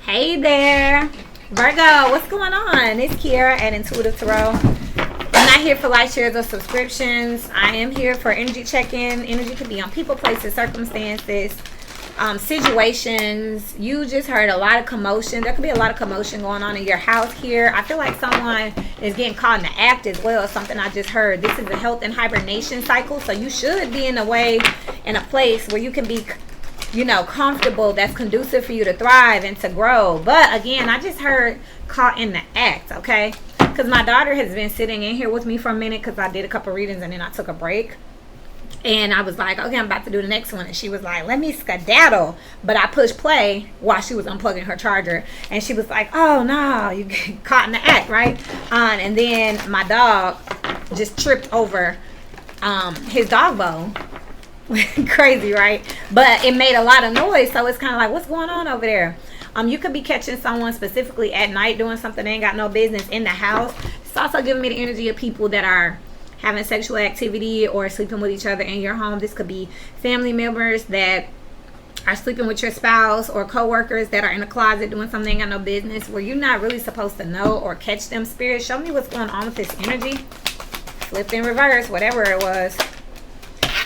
Hey there, Virgo, what's going on? It's Kiara at Intuitive Tarot. I'm not here for like, shares, or subscriptions. I am here for energy check-in. Energy could be on people, places, circumstances, situations. You just heard a lot of commotion. There could be a lot of commotion going on in your house here. I feel like someone is getting caught in the act as well. Something I just heard. This is a health and hibernation cycle, so you should be in a place where you can be, comfortable, that's conducive for you to thrive and to grow. But again, I just heard caught in the act, okay? Because my daughter has been sitting in here with me for a minute because I did a couple readings and then I took a break. And I was like, okay, I'm about to do the next one. And she was like, let me skedaddle. But I pushed play while she was unplugging her charger. And she was like, oh, no, you get caught in the act, right? And then my dog just tripped over his dog bone. Crazy, right? But it made a lot of noise, so it's kind of like, what's going on over there? You could be catching someone specifically at night doing something they ain't got no business in the house. It's also giving me the energy of people that are having sexual activity or sleeping with each other in your home. This could be family members that are sleeping with your spouse, or co-workers that are in a closet doing something they ain't got no business, where you're not really supposed to know or catch them. Spirit, show me what's going on with this energy. Flipped in reverse, whatever it was.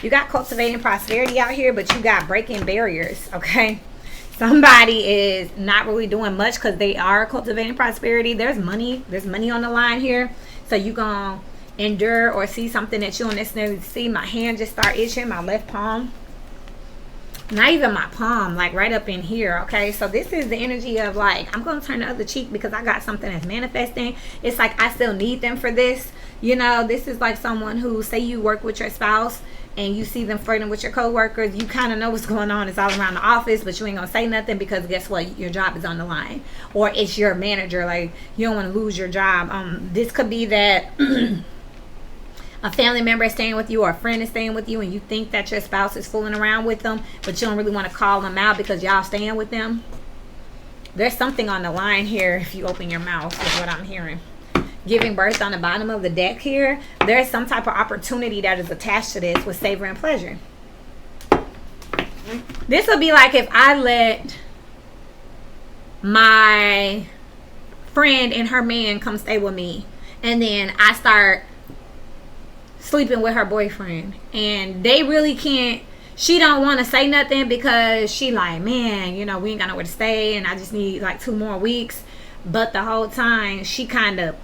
You got cultivating prosperity out here, but you got breaking barriers, okay? Somebody is not really doing much because they are cultivating prosperity. There's money on the line here. So you gonna endure or see something that you don't necessarily see. My hand just start itching, my left palm. Not even my palm, like right up in here, okay? So this is the energy of like, I'm gonna turn the other cheek because I got something that's manifesting. It's like I still need them for this. This is like someone who, say you work with your spouse and you see them flirting with your coworkers. You kind of know what's going on. It's all around the office, but you ain't gonna say nothing because guess what? Your job is on the line, or it's your manager. Like, you don't want to lose your job. This could be that a family member is staying with you, or a friend is staying with you, and you think that your spouse is fooling around with them, but you don't really want to call them out because y'all staying with them. There's something on the line here if you open your mouth, is what I'm hearing. Giving birth on the bottom of the deck here. There's some type of opportunity that is attached to this with savor and pleasure. This would be like if I let my friend and her man come stay with me, and then I start sleeping with her boyfriend, and they really can't, she don't want to say nothing because she like, man, we ain't got nowhere to stay and I just need like 2 more weeks. But the whole time she kind of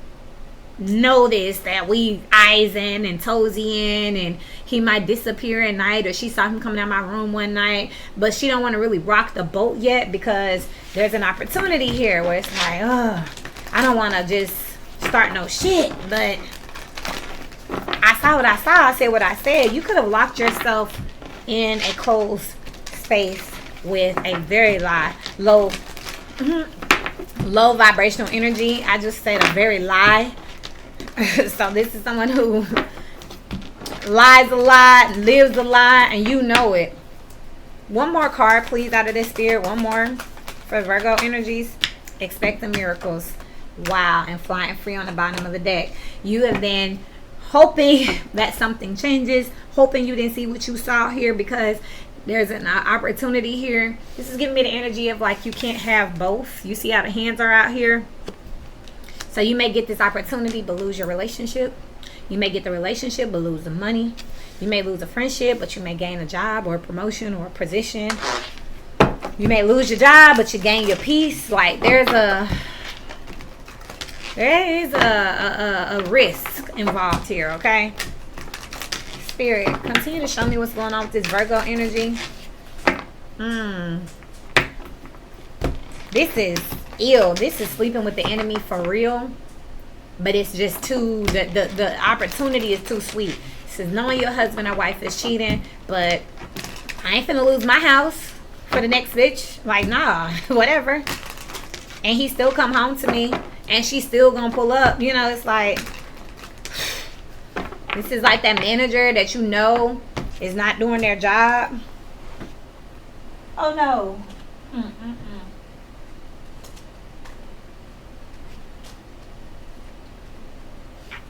noticed that we eyes in and toesy in, and he might disappear at night, or she saw him coming out my room one night, but she don't want to really rock the boat yet because there's an opportunity here where it's like, I don't want to just start no shit, but I saw what I saw, I said what I said. You could have locked yourself in a closed space with a very low vibrational energy. I just said a very lie. So this is someone who lies a lot, lives a lot, and you know it. One more card, please, out of this spirit. One more for Virgo energies. Expect the miracles. Wow, and flying free on the bottom of the deck. You have been hoping that something changes, hoping you didn't see what you saw here because there's an opportunity here. This is giving me the energy of like you can't have both. You see how the hands are out here? So you may get this opportunity but lose your relationship. You may get the relationship but lose the money. You may lose a friendship but you may gain a job or a promotion or a position. You may lose your job but you gain your peace. Like there is a risk involved here, okay? Spirit, continue to show me what's going on with this Virgo energy. This is ill. This is sleeping with the enemy for real. But it's just too, the opportunity is too sweet. This is knowing your husband or wife is cheating, but I ain't finna lose my house for the next bitch. Like, nah, whatever. And he still come home to me, and she's still gonna pull up. It's like, this is like that manager that is not doing their job. Oh no.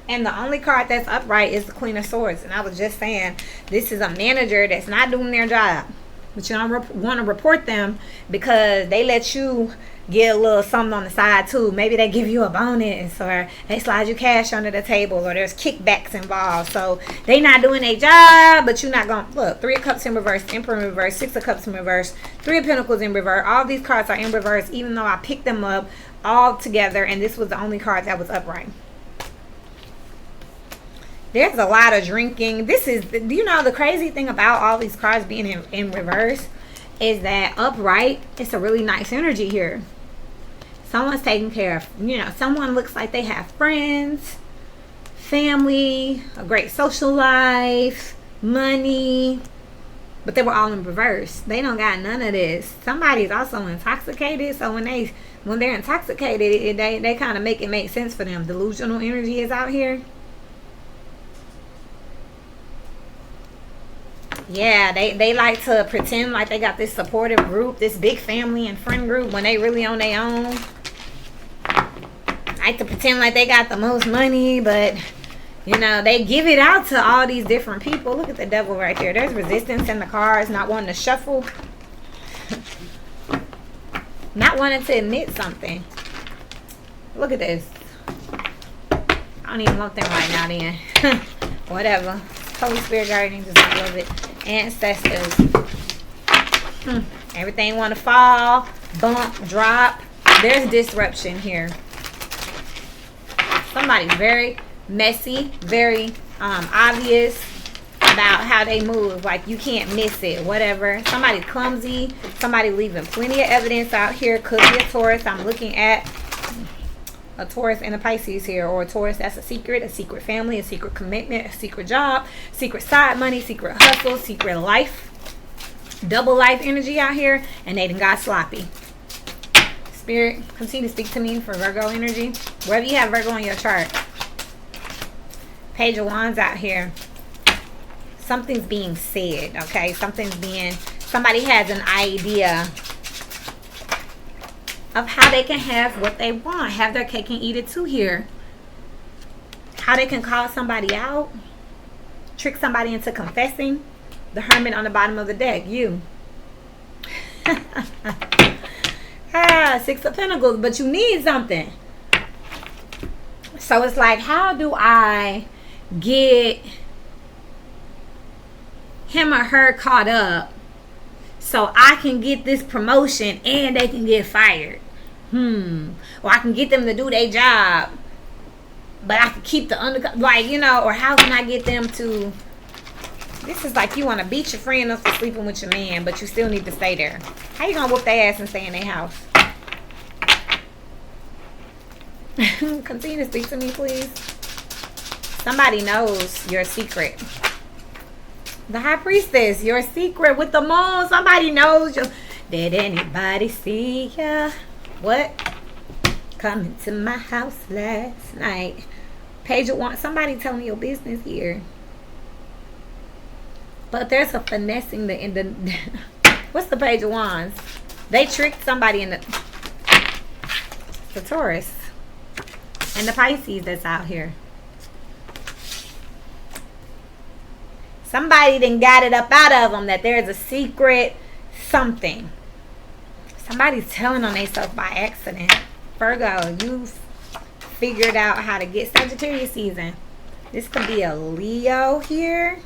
And the only card that's upright is the Queen of Swords. And I was just saying, this is a manager that's not doing their job. but you don't want to report them because they let you get a little something on the side too. Maybe they give you a bonus, or they slide you cash under the table, or there's kickbacks involved. So they not doing their job, but you're not going to look. 3 of Cups in reverse, Emperor in reverse, 6 of Cups in reverse, 3 of Pentacles in reverse. All these cards are in reverse, even though I picked them up all together, and this was the only card that was upright. There's a lot of drinking. This is, you know, the crazy thing about all these cards being in reverse is that upright, it's a really nice energy here. Someone's taking care of, you know, someone looks like they have friends, family, a great social life, money, but they were all in reverse. They don't got none of this. Somebody's also intoxicated, so when they're intoxicated, they kind of make it make sense for them. Delusional energy is out here. Yeah, they like to pretend like they got this supportive group, this big family and friend group, when they really on their own. Like to pretend like they got the most money, but you know, they give it out to all these different people. Look at the devil right there. There's resistance in the cards, not wanting to shuffle. Not wanting to admit something. Look at this. I don't even want them right now then. Whatever. Holy Spirit, guardian angels, I love it. Ancestors. Everything want to fall, bump, drop. There's disruption here. Somebody's very messy, very obvious about how they move. Like you can't miss it, whatever. Somebody clumsy. Somebody leaving plenty of evidence out here. Could be a Taurus. I'm looking at a Taurus and a Pisces here, or a Taurus that's a secret family, a secret commitment, a secret job, secret side money, secret hustle, secret life, double life energy out here, and they done got sloppy. Spirit, continue to speak to me for Virgo energy. Wherever you have Virgo on your chart. Page of Wands out here. Something's being said, okay? Somebody has an idea of how they can have what they want, have their cake and eat it too here. How they can call somebody out, trick somebody into confessing. The Hermit on the bottom of the deck, you. 6 of Pentacles, but you need something. So it's like, how do I get him or her caught up so I can get this promotion and they can get fired? Or I can get them to do their job, but I can keep the like, you know, or how can I get them to, this is like you want to beat your friend up for sleeping with your man, but you still need to stay there. How you gonna whoop their ass and stay in their house? Continue to speak to me, please. Somebody knows your secret. The High Priestess, your secret with the moon. Somebody knows you. Did anybody see ya? What? Coming to my house last night. Page of Wands. Somebody tell me your business here. But there's a finessing in the what's the Page of Wands? They tricked somebody in the Taurus and the Pisces that's out here. Somebody done got it up out of them that there's a secret something. Somebody's telling on themselves by accident. Virgo, you've figured out how to get Sagittarius season. This could be a Leo here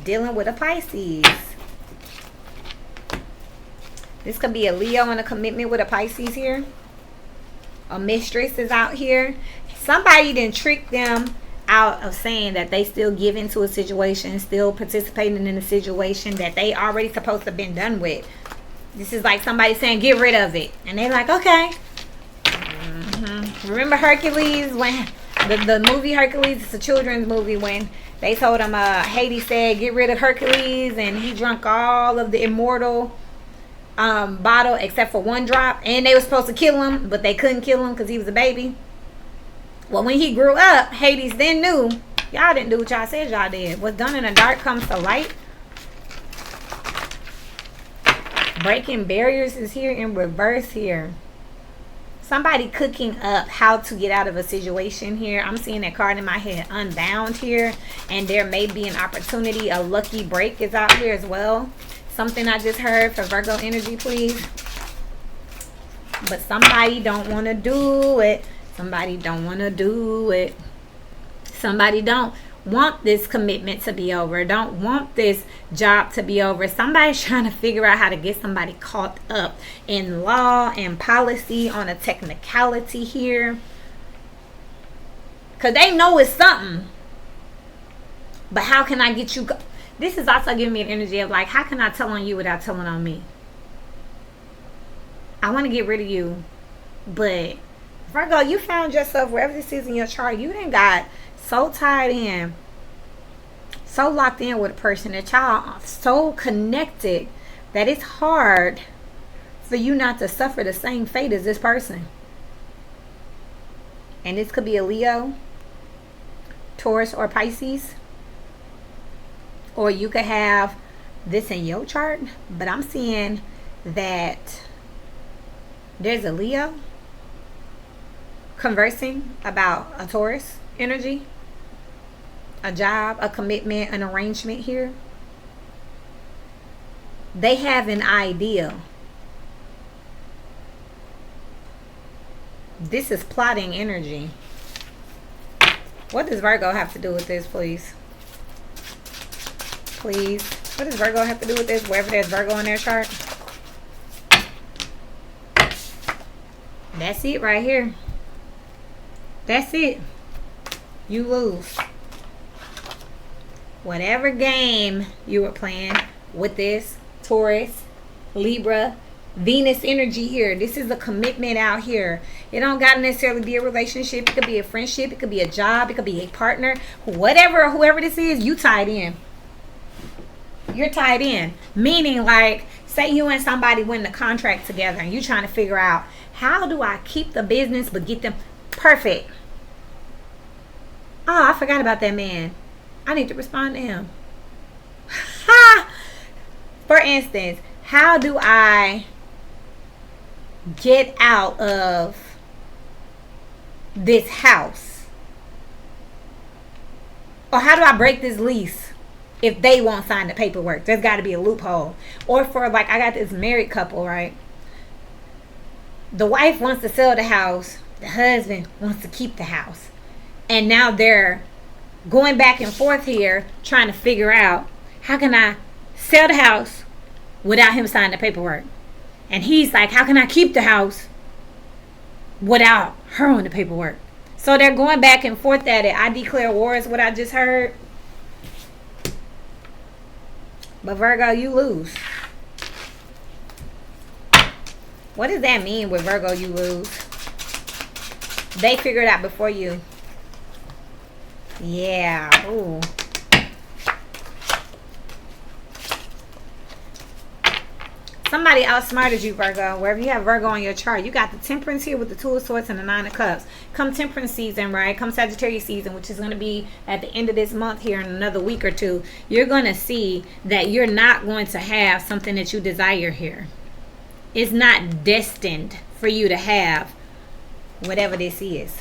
dealing with a Pisces. This could be a Leo in a commitment with a Pisces here. A mistress is out here. Somebody didn't trick them out of saying that they still give into a situation, still participating in a situation that they already supposed to have been done with. This is like somebody saying, get rid of it. And they're like, okay. Remember Hercules, when the movie Hercules, it's a children's movie, when they told him, Hades said, get rid of Hercules, and he drank all of the immortal bottle except for one drop, and they were supposed to kill him, but they couldn't kill him because he was a baby. Well, when he grew up, Hades then knew, y'all didn't do what y'all said y'all did. What's done in the dark comes to light. Breaking barriers is here in reverse here. Somebody cooking up how to get out of a situation here. I'm seeing that card in my head, Unbound here. And there may be an opportunity. A lucky break is out here as well. something I just heard for Virgo energy, please. But somebody don't want to do it. Somebody don't want to do it. Somebody don't want this commitment to be over. Don't want this job to be over. Somebody's trying to figure out how to get somebody caught up in law and policy on a technicality here. Because they know it's something. But how can I get you... This is also giving me an energy of like, how can I tell on you without telling on me? I want to get rid of you. But Virgo, you found yourself wherever this is in your chart. You done got so tied in, so locked in with a person that y'all so connected that it's hard for you not to suffer the same fate as this person. And this could be a Leo, Taurus, or Pisces. Or you could have this in your chart, but I'm seeing that there's a Leo conversing about a Taurus energy, a job, a commitment, an arrangement here. They have an idea. This is plotting energy. What does Virgo have to do with this, please? Please. What does Virgo have to do with this? Wherever there's Virgo in their chart. That's it right here. That's it. You lose. Whatever game you were playing with this Taurus, Libra, Venus energy here. This is a commitment out here. It don't gotta necessarily be a relationship. It could be a friendship. It could be a job. It could be a partner. Whoever this is, you tied in. You're tied in. Meaning, like, say you and somebody win the contract together and you trying to figure out, how do I keep the business but get them perfect? Oh, I forgot about that man. I need to respond to him. Ha! For instance, how do I get out of this house? Or how do I break this lease if they won't sign the paperwork? There's got to be a loophole. Or for, like, I got this married couple, right? The wife wants to sell the house. The husband wants to keep the house. And now they're going back and forth here trying to figure out, how can I sell the house without him signing the paperwork? And he's like, how can I keep the house without her on the paperwork? So they're going back and forth at it. I declare war is what I just heard. But Virgo, you lose. What does that mean with Virgo, you lose? They figured it out before you. Yeah. Ooh. Somebody outsmarted you, Virgo. Wherever you have Virgo on your chart, you got the Temperance here with the Two of Swords and the Nine of Cups. Come Temperance season, right? Come Sagittarius season, which is going to be at the end of this month here in another week or two. You're going to see that you're not going to have something that you desire here. It's not destined for you to have whatever this is.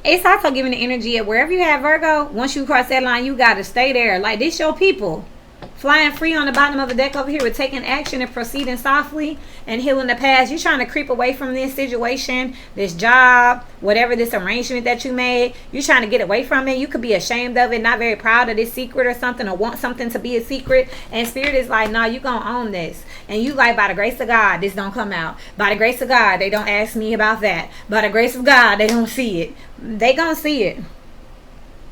It's also giving the energy of wherever you have Virgo, once you cross that line, you got to stay there. Like, this your people. Flying free on the bottom of the deck over here with taking action and proceeding softly and healing the past. You're trying to creep away from this situation, this job, whatever this arrangement that you made. You're trying to get away from it. You could be ashamed of it, not very proud of this secret or something, or want something to be a secret. And Spirit is like, no, you're going to own this. And you like, by the grace of God, this don't come out. By the grace of God, they don't ask me about that. By the grace of God, they don't see it. They going to see it.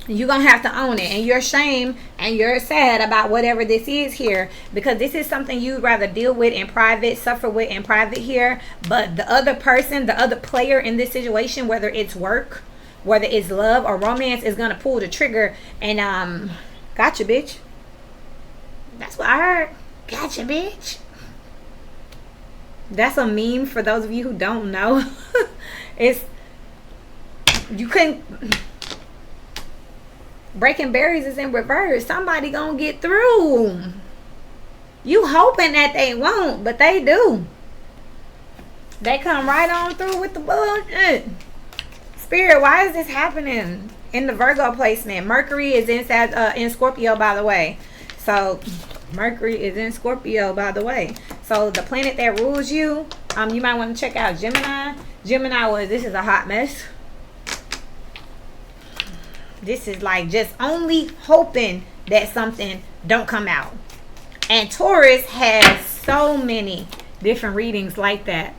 You're going to have to own it. And you're ashamed and you're sad about whatever this is here, because this is something you'd rather deal with in private, suffer with in private here. But the other person, the other player in this situation, whether it's work, whether it's love or romance, is going to pull the trigger and gotcha, bitch. That's what I heard. Gotcha, bitch. That's a meme for those of you who don't know. It's, you couldn't... Breaking berries is in reverse. Somebody gonna get through. You hoping that they won't, but they do. They come right on through with the bullshit. Spirit, why is this happening? in the Virgo placement. Mercury is in Scorpio, by the way. So Mercury is in Scorpio, by the way. So the planet that rules you, you might want to check out Gemini. Gemini this is a hot mess. This is like just only hoping that something don't come out. And Taurus has so many different readings like that.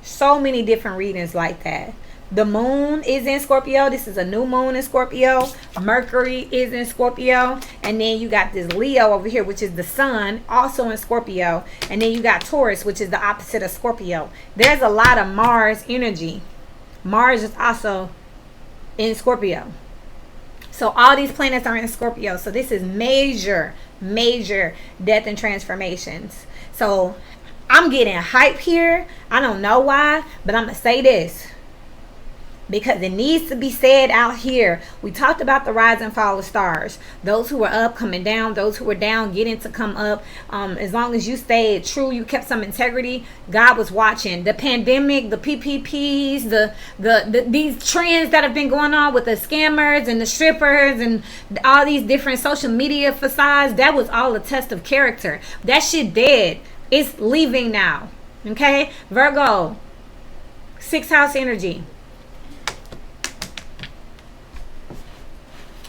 So many different readings like that. The moon is in Scorpio. This is a new moon in Scorpio. Mercury is in Scorpio. And then you got this Leo over here, which is the sun, also in Scorpio. And then you got Taurus, which is the opposite of Scorpio. There's a lot of Mars energy. Mars is also in Scorpio. So all these planets are in Scorpio. So this is major death and transformations. So I'm getting hype here. I don't know why, but I'm going to say this because it needs to be said out here. We talked about the rise and fall of stars. Those who were up coming down, those who were down getting to come up. As long as you stayed true, you kept some integrity, God was watching. The pandemic, the PPPs, these trends that have been going on with the scammers and the strippers and all these different social media facades, that was all a test of character. That shit dead. It's leaving now. Okay? Virgo, 6th house energy.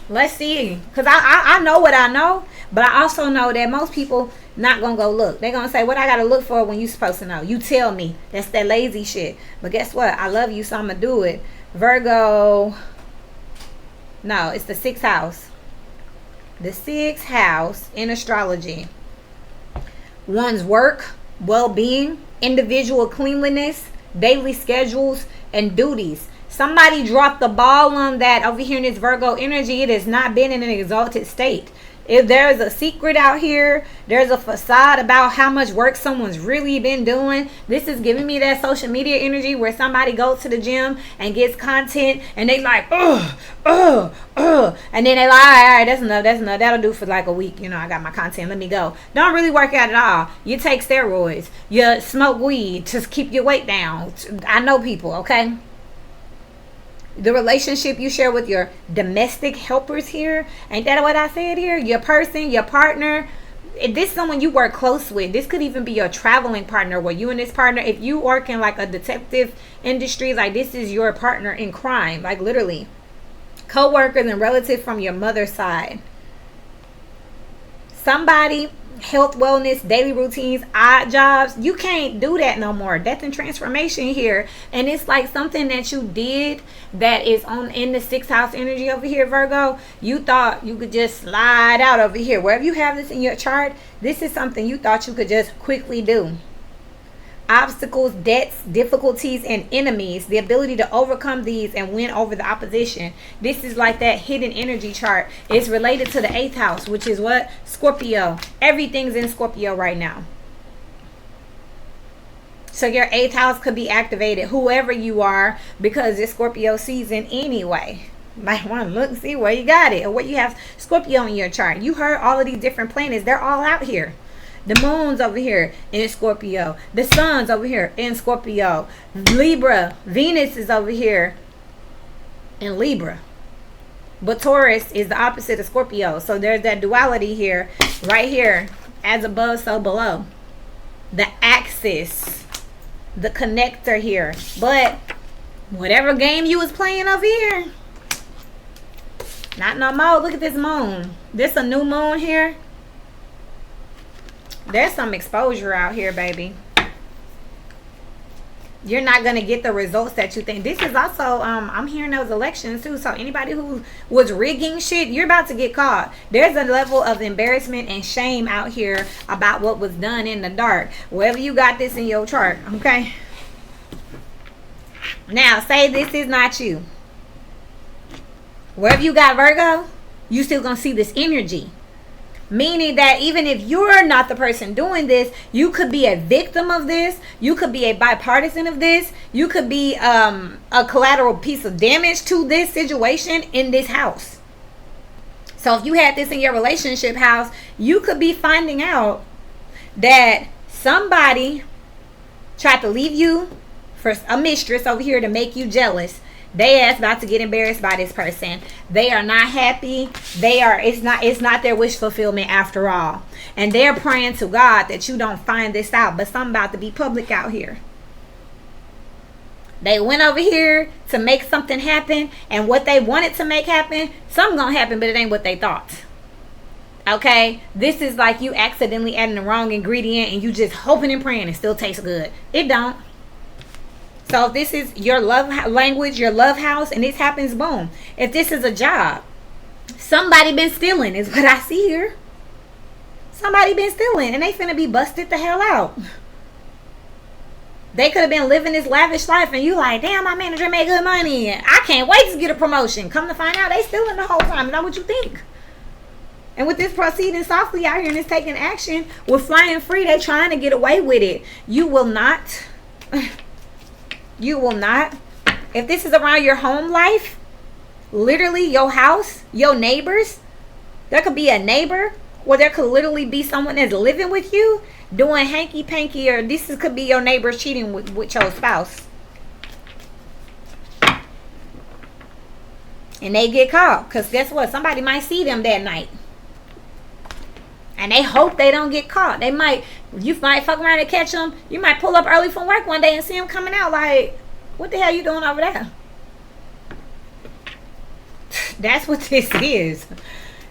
Let's see. Because I know what I know. But I also know that most people not going to go look. They're going to say, what I got to look for when you supposed to know? You tell me. That's that lazy shit. But guess what? I love you, so I'm going to do it. Virgo. No, it's the 6th house. The 6th house in astrology. One's work, well-being, individual cleanliness, daily schedules, and duties. Somebody dropped the ball on that over here in this Virgo energy. It has not been in an exalted state. If there's a secret out here, there's a facade about how much work someone's really been doing. This is giving me that social media energy where somebody goes to the gym and gets content and they like, and then they like, all right, that's enough. That'll do for like a week. You know, I got my content. Let me go. Don't really work out at all. You take steroids. You smoke weed to keep your weight down. I know people, okay? The relationship you share with your domestic helpers here. Ain't that what I said here? Your person, your partner. If this is someone you work close with, this could even be your traveling partner where you and this partner, if you work in like a detective industry, like this is your partner in crime, like literally. Co-workers and relatives from your mother's side. Somebody, health, wellness, daily routines, odd jobs. You can't do that no more. Death and transformation here. And it's like something that you did that is in the 6th house energy over here, Virgo. You thought you could just slide out over here. Wherever you have this in your chart, this is something you thought you could just quickly do. Obstacles, debts, difficulties, and enemies. The ability to overcome these and win over the opposition. This is like that hidden energy chart. It's related to the 8th house, which is what? Scorpio. Everything's in Scorpio right now. So your 8th house could be activated, whoever you are, because it's Scorpio season anyway. Might want to look and see where you got it or what you have Scorpio in your chart. You heard all of these different planets. They're all out here. The moon's over here in Scorpio. The sun's over here in Scorpio. Libra. Venus is over here in Libra. But Taurus is the opposite of Scorpio. So there's that duality here. Right here. As above, so below. The axis. The connector here. But whatever game you was playing over here. Not no more. Look at this moon. This a new moon here. There's some exposure out here, baby. You're not going to get the results that you think. This is also, I'm hearing those elections too. So anybody who was rigging shit, you're about to get caught. There's a level of embarrassment and shame out here about what was done in the dark. Wherever you got this in your chart, okay? Now, say this is not you. Wherever you got Virgo, you still going to see this energy. Meaning that even if you're not the person doing this, you could be a victim of this. You could be a bipartisan of this. You could be a collateral piece of damage to this situation in this house. So if you had this in your relationship house, you could be finding out that somebody tried to leave you for a mistress over here to make you jealous. They ass about to get embarrassed by this person. They are not happy. It's not their wish fulfillment after all. And they're praying to God that you don't find this out. But something about to be public out here. They went over here to make something happen, and what they wanted to make happen, something gonna happen, but it ain't what they thought. Okay, this is like you accidentally adding the wrong ingredient and you just hoping and praying it still tastes good. It don't. So if this is your love language, your love house, and this happens, boom. If this is a job, somebody been stealing is what I see here. Somebody been stealing and they finna be busted the hell out. They could have been living this lavish life and you like, damn, my manager made good money. I can't wait to get a promotion. Come to find out they stealing the whole time. Is that what you think? And with this proceeding softly out here and this taking action, with flying free, they trying to get away with it. You will not. You will not. If this is around your home life, literally your house, your neighbors, there could be a neighbor or there could literally be someone that's living with you doing hanky-panky, or could be your neighbors cheating with your spouse. And they get caught. Because guess what? Somebody might see them that night. And they hope they don't get caught. You might fuck around and catch them. You might pull up early from work one day and see them coming out like, what the hell you doing over there? That's what this is.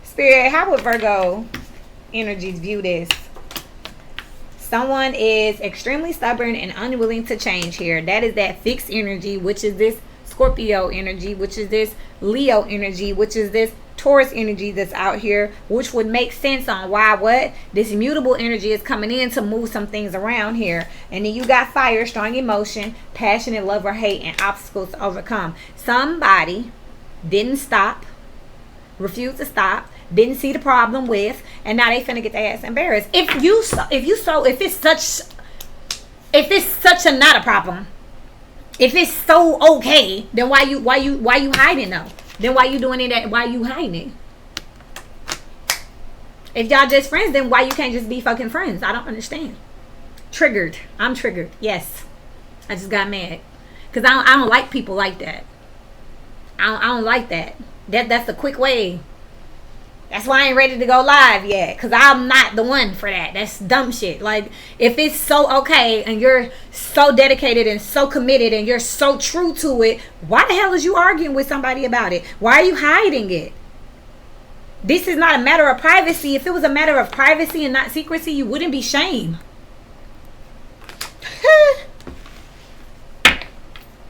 Spirit, how would Virgo energies view this? Someone is extremely stubborn and unwilling to change here. That is that fixed energy, which is this Scorpio energy, which is this Leo energy, which is this Taurus energy that's out here, which would make sense on why this mutable energy is coming in to move some things around here. And then you got fire, strong emotion, passionate love or hate, and obstacles to overcome. Somebody didn't stop, refused to stop, didn't see the problem with, and now they finna get their ass embarrassed. If it's such a not a problem, if it's so okay, then why you hiding though? Then why you doing it? Why you hiding it? If y'all just friends, then why you can't just be fucking friends? I don't understand. Triggered. I'm triggered. Yes, I just got mad because I don't like people like that. I don't like that. That's the quick way. That's why I ain't ready to go live yet, because I'm not the one for that. That's dumb shit. Like, if it's so okay and you're so dedicated and so committed and you're so true to it, why the hell is you arguing with somebody about it? Why are you hiding it? This is not a matter of privacy. If it was a matter of privacy and not secrecy, you wouldn't be shame.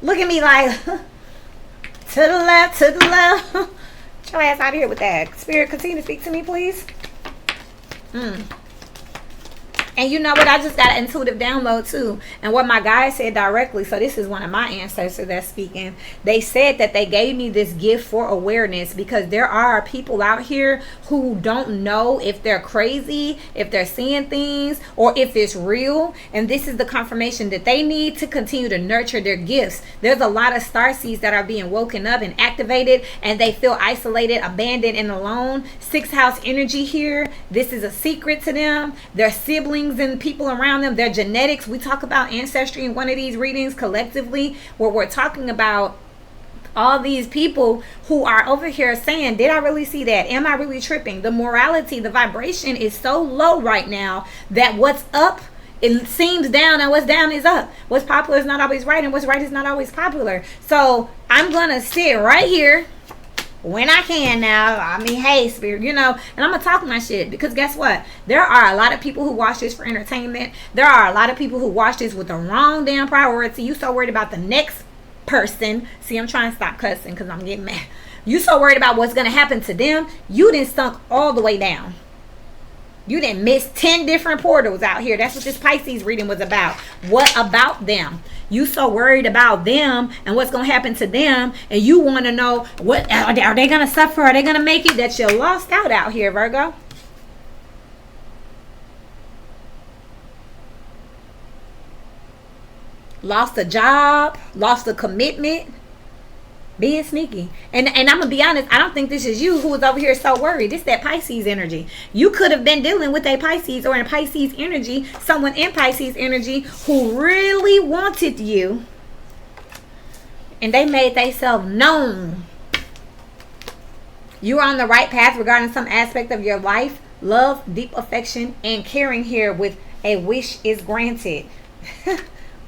Look at me like, to the left, to the left. Get your ass out of here with that. Spirit, continue to speak to me, please. And you know what? I just got an intuitive download too. And what my guy said directly. So this is one of my ancestors that's speaking. They said that they gave me this gift for awareness because there are people out here who don't know if they're crazy, if they're seeing things, or if it's real. And this is the confirmation that they need to continue to nurture their gifts. There's a lot of starseeds that are being woken up and activated, and they feel isolated, abandoned, and alone. 6th house energy here. This is a secret to them. Their siblings and people around them, their genetics. We talk about ancestry in one of these readings collectively, where we're talking about all these people who are over here saying, did I really see that? Am I really tripping? The morality, the vibration is so low right now that what's up, it seems down, and what's down is up. What's popular is not always right, and what's right is not always popular. So I'm gonna sit right here when I can now. I mean, hey, Spirit, and I'm gonna talk my shit, because guess what? There are a lot of people who watch this for entertainment. There are a lot of people who watch this with the wrong damn priority. You so worried about the next person. See, I'm trying to stop cussing because I'm getting mad. You so worried about what's gonna happen to them, you didn't sunk all the way down. You didn't miss 10 different portals out here. That's what this Pisces reading was about. What about them? You so worried about them and what's going to happen to them, and you want to know, what are they going to suffer? Are they going to make it? That you're lost out here, Virgo. Lost a job, lost a commitment, being sneaky. And I'm gonna be honest, I don't think this is you who is over here so worried. This that Pisces energy. You could have been dealing with a Pisces or a Pisces energy, someone in Pisces energy who really wanted you and they made themselves known. You are on the right path regarding some aspect of your life. Love, deep affection, and caring here with a wish is granted.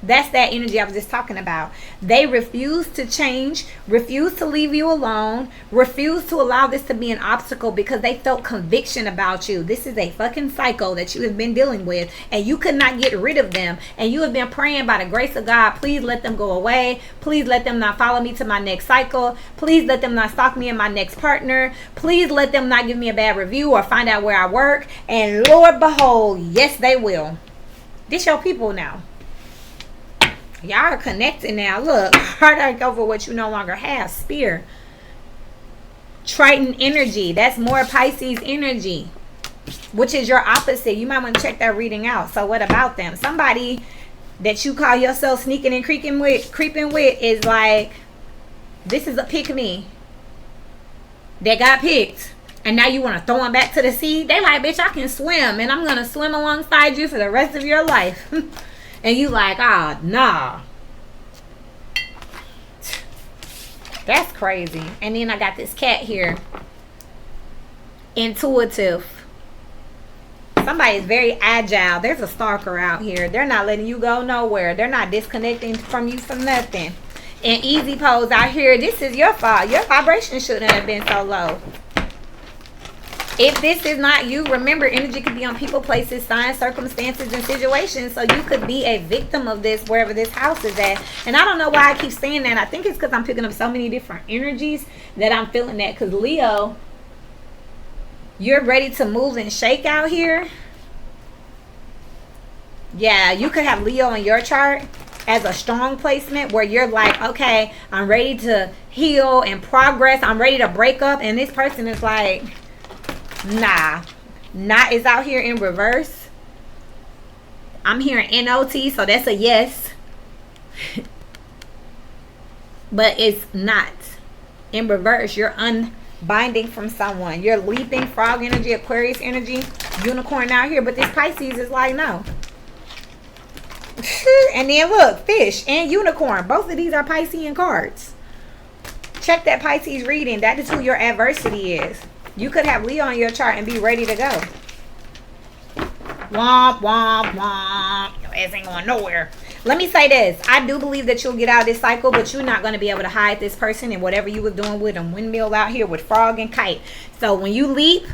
That's that energy I was just talking about. They refuse to change, refuse to leave you alone, refuse to allow this to be an obstacle because they felt conviction about you. This is a fucking cycle that you have been dealing with, and you could not get rid of them. And you have been praying by the grace of God, please let them go away. Please let them not follow me to my next cycle. Please let them not stalk me and my next partner. Please let them not give me a bad review or find out where I work. And Lord behold, yes, they will. This your people now. Y'all are connected now. Look, heartache over what you no longer have. Spear. Triton energy. That's more Pisces energy, which is your opposite. You might want to check that reading out. So what about them? Somebody that you call yourself sneaking and creeping with is like, this is a pick me that got picked. And now you want to throw them back to the sea. They like, bitch, I can swim. And I'm going to swim alongside you for the rest of your life. And you like, ah, nah. That's crazy. And then I got this cat here. Intuitive. Somebody is very agile. There's a stalker out here. They're not letting you go nowhere. They're not disconnecting from you from nothing. And easy pose out here. This is your fault. Your vibration shouldn't have been so low. If this is not you, remember, energy could be on people, places, signs, circumstances, and situations. So you could be a victim of this wherever this house is at. And I don't know why I keep saying that. I think it's because I'm picking up so many different energies that I'm feeling that. Because Leo, you're ready to move and shake out here. Yeah, you could have Leo in your chart as a strong placement where you're like, okay, I'm ready to heal and progress. I'm ready to break up. And this person is like, nah. Not is out here in reverse. I'm hearing NOT, so that's a yes. But it's not. In reverse, you're unbinding from someone. You're leaping, frog energy, Aquarius energy, unicorn out here. But this Pisces is like, no. And then look, fish and unicorn. Both of these are Piscean cards. Check that Pisces reading. That is who your adversity is. You could have Leo on your chart and be ready to go. Womp, womp, womp. Your ass ain't going nowhere. Let me say this. I do believe that you'll get out of this cycle, but you're not going to be able to hide this person and whatever you were doing with them. Windmill out here with frog and kite. So when you leap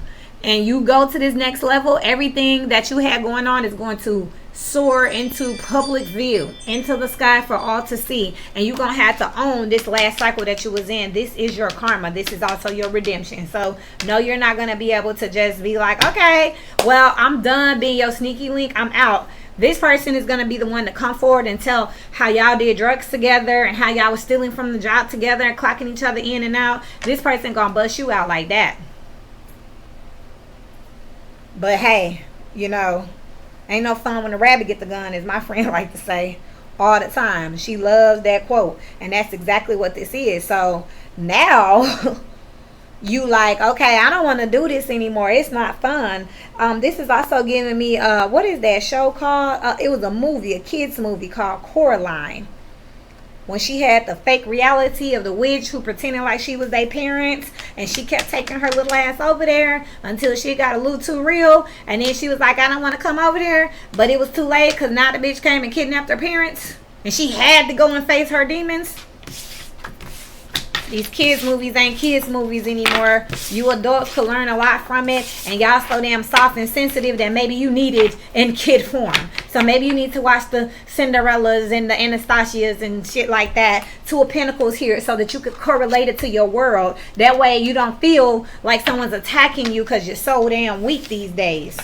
and you go to this next level, everything that you had going on is going to soar into public view, into the sky for all to see. And you're gonna have to own this last cycle that you was in. This is your karma. This is also your redemption. So no, you're not gonna be able to just be like, okay, well, I'm done being your sneaky link, I'm out. This person is gonna be the one to come forward and tell how y'all did drugs together and how y'all was stealing from the job together and clocking each other in and out. This person gonna bust you out like that. But hey, you know, ain't no fun when the rabbit get the gun, as my friend like to say all the time. She loves that quote. And that's exactly what this is. So now you like, okay, I don't want to do this anymore. It's not fun. This is also giving me, what is that show called? It was a movie, a kid's movie called Coraline. When she had the fake reality of the witch who pretended like she was their parents, and she kept taking her little ass over there until she got a little too real, and then she was like, I don't want to come over there, but it was too late because now the bitch came and kidnapped her parents, and she had to go and face her demons. These kids movies ain't kids movies anymore. You adults could learn a lot from it, and y'all so damn soft and sensitive that maybe you need it in kid form. So maybe you need to watch the Cinderellas and the Anastasias and shit like that, Two of Pentacles here, so that you could correlate it to your world. That way you don't feel like someone's attacking you because you're so damn weak these days.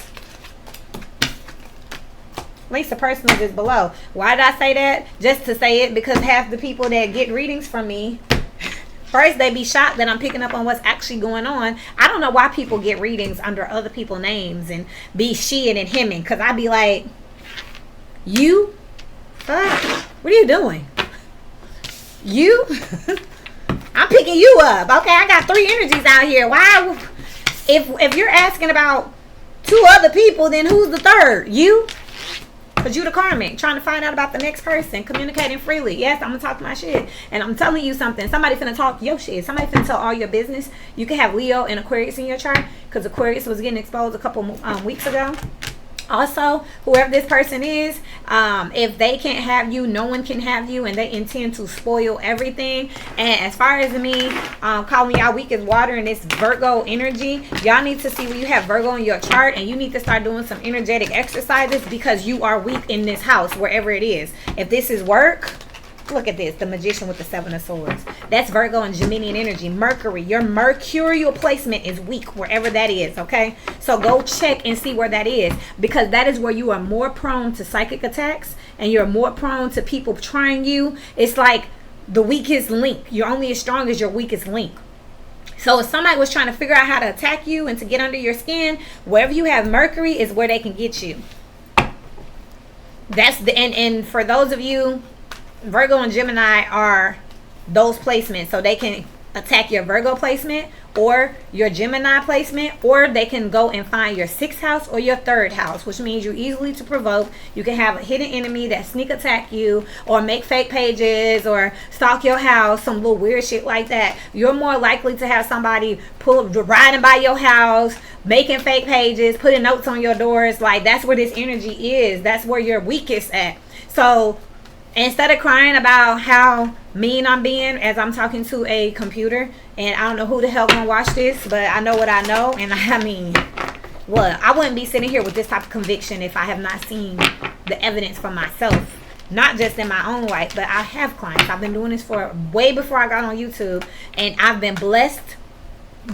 Links to personals is below. Why did I say that? Just to say it because half the people that get readings from me, first, they be shocked that I'm picking up on what's actually going on. I don't know why people get readings under other people's names and be sheing and hemming. Because I be like, you? What are you doing? You? I'm picking you up. Okay, I got 3 energies out here. Why? If you're asking about 2 other people, then who's the third? You? Because you the karmic, trying to find out about the next person, communicating freely. Yes, I'm going to talk my shit. And I'm telling you something. Somebody finna talk your shit. Somebody finna tell all your business. You can have Leo and Aquarius in your chart. Because Aquarius was getting exposed a couple weeks ago. Also, whoever this person is, if they can't have you, no one can have you, and they intend to spoil everything. And as far as me calling y'all weak as water and this Virgo energy, y'all need to see when you have Virgo in your chart, and you need to start doing some energetic exercises because you are weak in this house, wherever it is. If this is work, look at this, the Magician with the 7 of Swords. That's Virgo and Geminian energy. Mercury, your mercurial placement is weak wherever that is, okay? So go check and see where that is, because that is where you are more prone to psychic attacks and you're more prone to people trying you. It's like the weakest link. You're only as strong as your weakest link. So if somebody was trying to figure out how to attack you and to get under your skin, wherever you have Mercury is where they can get you. That's the and for those of you, Virgo and Gemini are those placements, so they can attack your Virgo placement or your Gemini placement, or they can go and find your 6th house or your 3rd house, which means you're easily to provoke. You can have a hidden enemy that sneak attack you or make fake pages or stalk your house, some little weird shit like that. You're more likely to have somebody riding by your house, making fake pages, putting notes on your doors. Like, that's where this energy is. That's where you're weakest at. So instead of crying about how mean I'm being as I'm talking to a computer, and I don't know who the hell gonna watch this, but I know what I know, and I mean, what? I wouldn't be sitting here with this type of conviction if I have not seen the evidence for myself. Not just in my own life, but I have clients. I've been doing this for way before I got on YouTube, and I've been blessed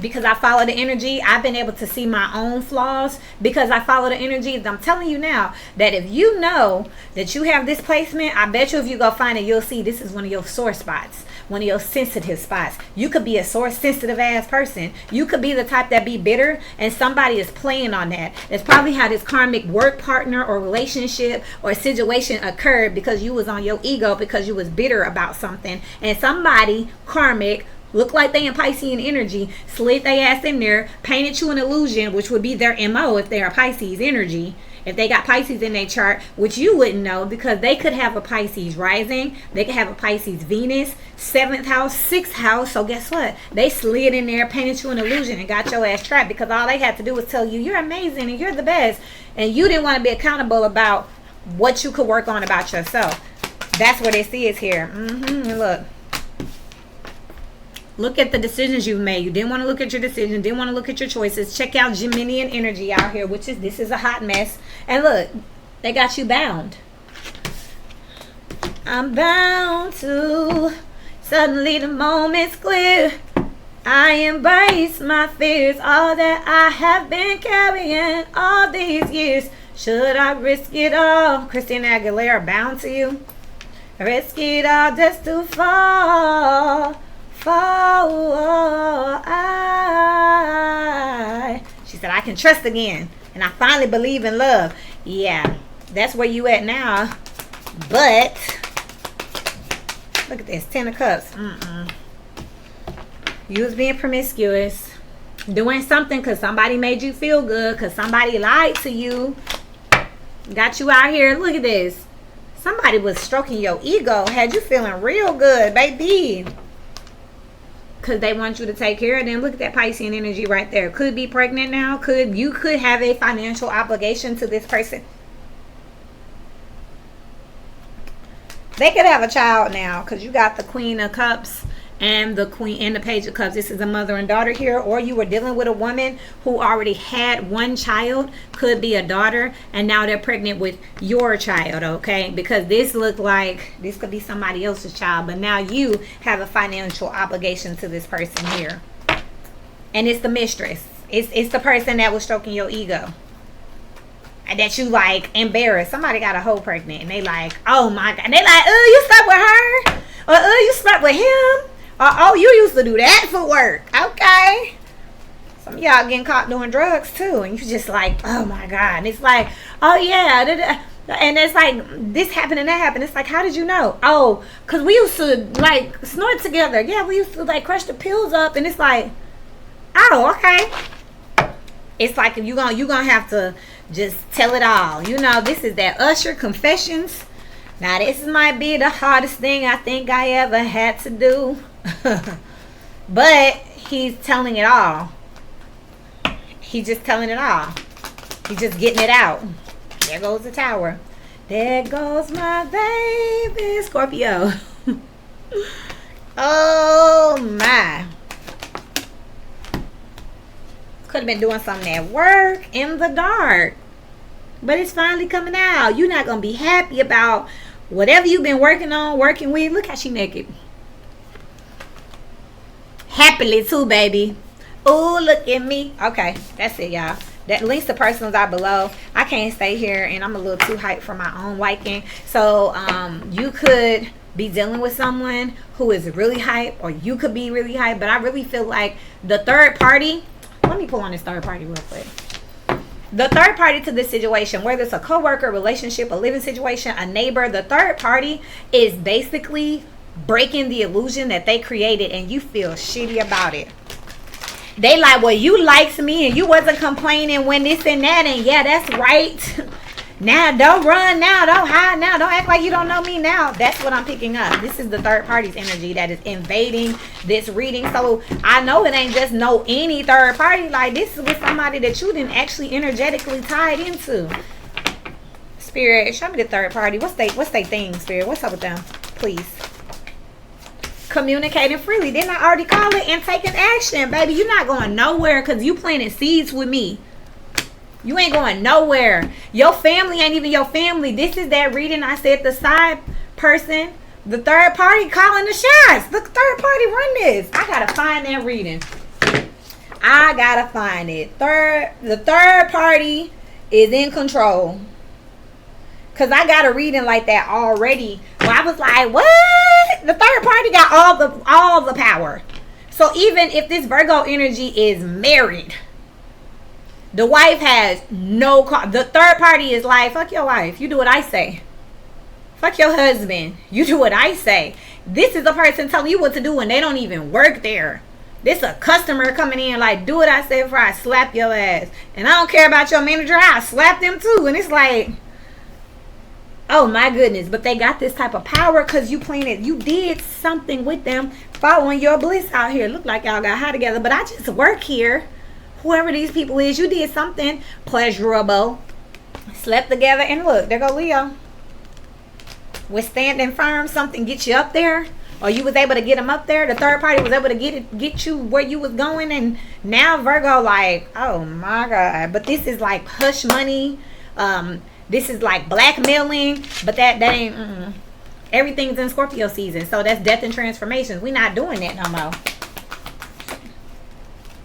because I follow the energy. I've been able to see my own flaws because I follow the energy. I'm telling you now that if you know that you have this placement, I bet you if you go find it, you'll see this is one of your sore spots, one of your sensitive spots. You could be a sore, sensitive ass person. You could be the type that be bitter, and somebody is playing on that. That's probably how this karmic work partner or relationship or situation occurred, because you was on your ego because you was bitter about something, and somebody karmic look like they in Piscean energy, slid their ass in there, painted you an illusion, which would be their MO if they're a Pisces energy. If they got Pisces in their chart, which you wouldn't know, because they could have a Pisces rising, they could have a Pisces Venus, 7th house, 6th house. So guess what? They slid in there, painted you an illusion, and got your ass trapped because all they had to do was tell you you're amazing and you're the best, and you didn't want to be accountable about what you could work on about yourself. That's what this is here. Look at the decisions you've made. You didn't want to look at your decisions, didn't want to look at your choices. Check out Geminian energy out here, which is, this is a hot mess. And look, they got you bound. I'm bound to, suddenly the moment's clear. I embrace my fears, all that I have been carrying all these years. Should I risk it all? Christina Aguilera, bound to you. Risk it all just to fall. She said, I can trust again, and I finally believe in love. Yeah, that's where you at now. But look at this, 10 of Cups. You was being promiscuous, doing something because somebody made you feel good, because somebody lied to you, got you out here. Look at this, somebody was stroking your ego, had you feeling real good, baby, because they want you to take care of them. Look at that Piscean energy right there. Could be pregnant now. You could have a financial obligation to this person. They could have a child now, because you got the Queen of Cups and the Queen and the Page of Cups. This is a mother and daughter here, or you were dealing with a woman who already had one child, could be a daughter, and now they're pregnant with your child, okay? Because this looked like this could be somebody else's child, but now you have a financial obligation to this person here. And it's the mistress. It's the person that was stroking your ego, and that you like embarrassed. Somebody got a hoe pregnant, and they like, oh my God. And they like, oh, you slept with her? Or oh, you slept with him? Or oh, you used to do that for work. Okay. Some of y'all getting caught doing drugs too, and you just like, oh my God. And it's like, oh yeah. And it's like, this happened and that happened. It's like, how did you know? Oh, because we used to like snort together. Yeah, we used to like crush the pills up. And it's like, oh, okay. It's like you're gonna have to Just tell it all. You know, this is that Usher Confessions. Now, this might be the hardest thing I think I ever had to do. But he's telling it all. He's just telling it all. He's just getting it out. There goes the tower. There goes my baby Scorpio. Oh my. Could have been doing something at work in the dark. But it's finally coming out. You're not going to be happy about whatever you've been working on, working with. Look how she naked. Happily too, baby. Oh, look at me. Okay, that's it, y'all. That links to personals are below. I can't stay here, and I'm a little too hyped for my own liking. So you could be dealing with someone who is really hype, or you could be really hype. But I really feel like the third party. Let me pull on this third party real quick. The third party to this situation, whether it's a coworker, relationship, a living situation, a neighbor, the third party is basically breaking the illusion that they created, and you feel shitty about it. They like, well, you liked me and you wasn't complaining when this and that, and yeah, that's right. Now don't run, now don't hide, now don't act like you don't know me now. That's what I'm picking up. This is the third party's energy that is invading this reading. So I know it ain't just no any third party. Like, this is with somebody that you didn't actually energetically tied into. Spirit, show me the third party. What's they thing, Spirit? What's up with them? Please. Communicating freely. Didn't I already call it? And taking action, baby. You're not going nowhere because you planting seeds with me. You ain't going nowhere. Your family ain't even your family. This is that reading I said, the side person, the third party calling the shots. The third party run this. I gotta find that reading. I gotta find it. The third party is in control. Cause I got a reading like that already. Well, I was like, what? The third party got all the power. So even if this Virgo energy is married, the wife has no call. The third party is like, fuck your wife. You do what I say. Fuck your husband. You do what I say. This is a person telling you what to do when they don't even work there. This a customer coming in like, do what I say before I slap your ass. And I don't care about your manager. I'll slap them too. And it's like, oh my goodness. But they got this type of power because you planted. You did something with them following your bliss out here. Look like y'all got high together. But I just work here. Whoever these people is, you did something pleasurable. Slept together, and look, there go Leo. With standing firm, something get you up there, or you was able to get them up there. The third party was able to get you where you was going, and now Virgo like, oh my God. But this is like hush money. This is like blackmailing, but that ain't. Everything's in Scorpio season, so that's death and transformations. We not doing that no more.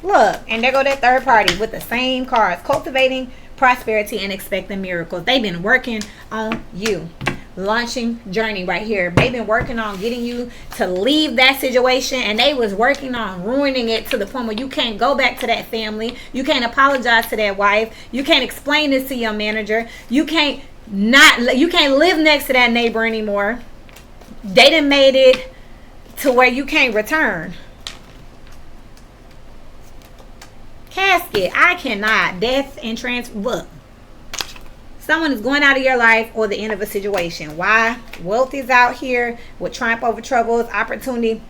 Look, and there go that third party with the same cards. Cultivating prosperity and expecting miracles. They've been working on you. Launching journey right here. They've been working on getting you to leave that situation, and they was working on ruining it to the point where you can't go back to that family. You can't apologize to that wife. You can't explain this to your manager. You can't live next to that neighbor anymore. They done made it to where you can't return. Casket, I cannot. Death and look. Someone is going out of your life or the end of a situation. Why? Wealth is out here with triumph over troubles, opportunity.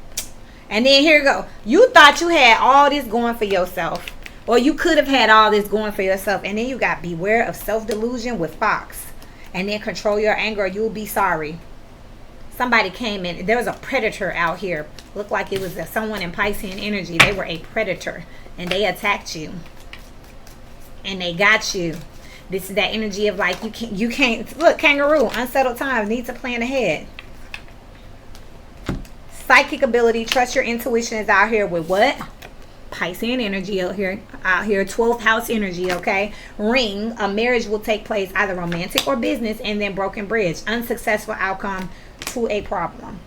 And then here you go. You thought you had all this going for yourself. Or you could have had all this going for yourself. And then you got beware of self-delusion with Fox. And then control your anger or you'll be sorry. Somebody came in. There was a predator out here. Looked like it was someone in Piscean energy. They were a predator. And they attacked you. And they got you. This is that energy of like, you can't, look, kangaroo, unsettled times, need to plan ahead. Psychic ability, trust your intuition is out here with what? Piscean energy out here, 12th house energy, okay? Ring, a marriage will take place, either romantic or business, and then broken bridge, unsuccessful outcome to a problem.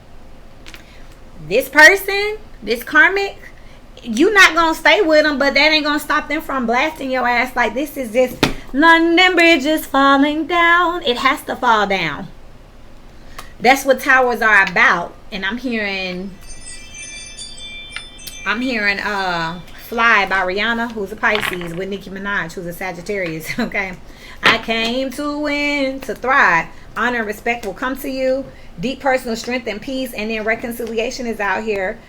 This person, this karmic, you not gonna stay with them, but that ain't gonna stop them from blasting your ass. Like, this is just London Bridge is falling down. It has to fall down. That's what towers are about. And I'm hearing Fly by Rihanna, who's a Pisces, with Nicki Minaj, who's a Sagittarius. Okay. I came to win, to thrive. Honor and respect will come to you. Deep personal strength and peace. And then reconciliation is out here.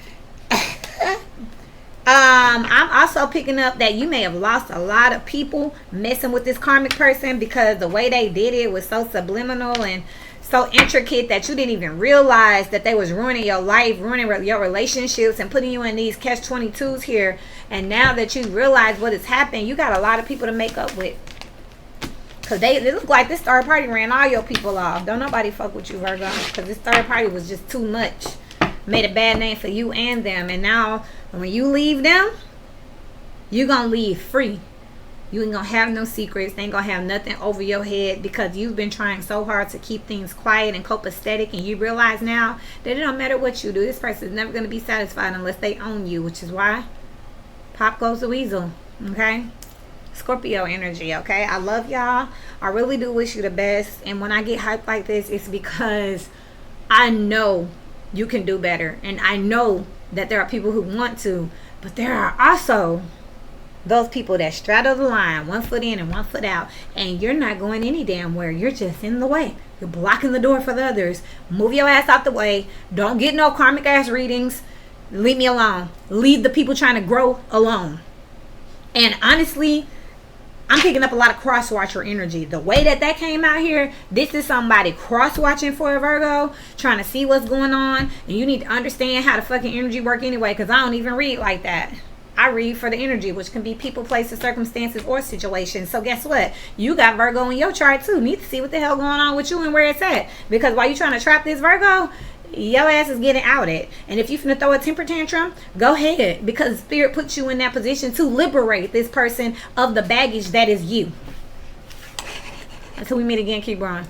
I'm also picking up that you may have lost a lot of people messing with this karmic person, because the way they did it was so subliminal and so intricate that you didn't even realize that they was ruining your life, ruining your relationships, and putting you in these catch-22s here. And now that you realize what has happened, you got a lot of people to make up with, because they look like this third party ran all your people off. Don't nobody fuck with you, Virgo, because this third party was just too much. Made a bad name for you and them. And now when you leave them, you gonna leave free. You ain't gonna have no secrets. They ain't gonna have nothing over your head, because you've been trying so hard to keep things quiet and copacetic, and you realize now that it don't matter what you do, this person is never gonna be satisfied unless they own you, which is why pop goes the weasel. Okay, Scorpio energy. Okay, I love y'all. I really do wish you the best. And when I get hyped like this, it's because I know you can do better, and I know that there are people who want to, but there are also those people that straddle the line, 1 foot in and 1 foot out, and you're not going any damn where. You're just in the way. You're blocking the door for the others. Move your ass out the way. Don't get no karmic ass readings. Leave me alone. Leave the people trying to grow alone. And honestly, I'm picking up a lot of cross-watcher energy. The way that came out here, this is somebody cross-watching for a Virgo, trying to see what's going on. And you need to understand how the fucking energy work anyway, because I don't even read like that. I read for the energy, which can be people, places, circumstances, or situations. So guess what? You got Virgo in your chart too. Need to see what the hell going on with you and where it's at. Because while you trying to trap this Virgo, your ass is getting outed. And if you finna throw a temper tantrum, go ahead, because Spirit puts you in that position to liberate this person of the baggage that is you. Until we meet again, keep growing.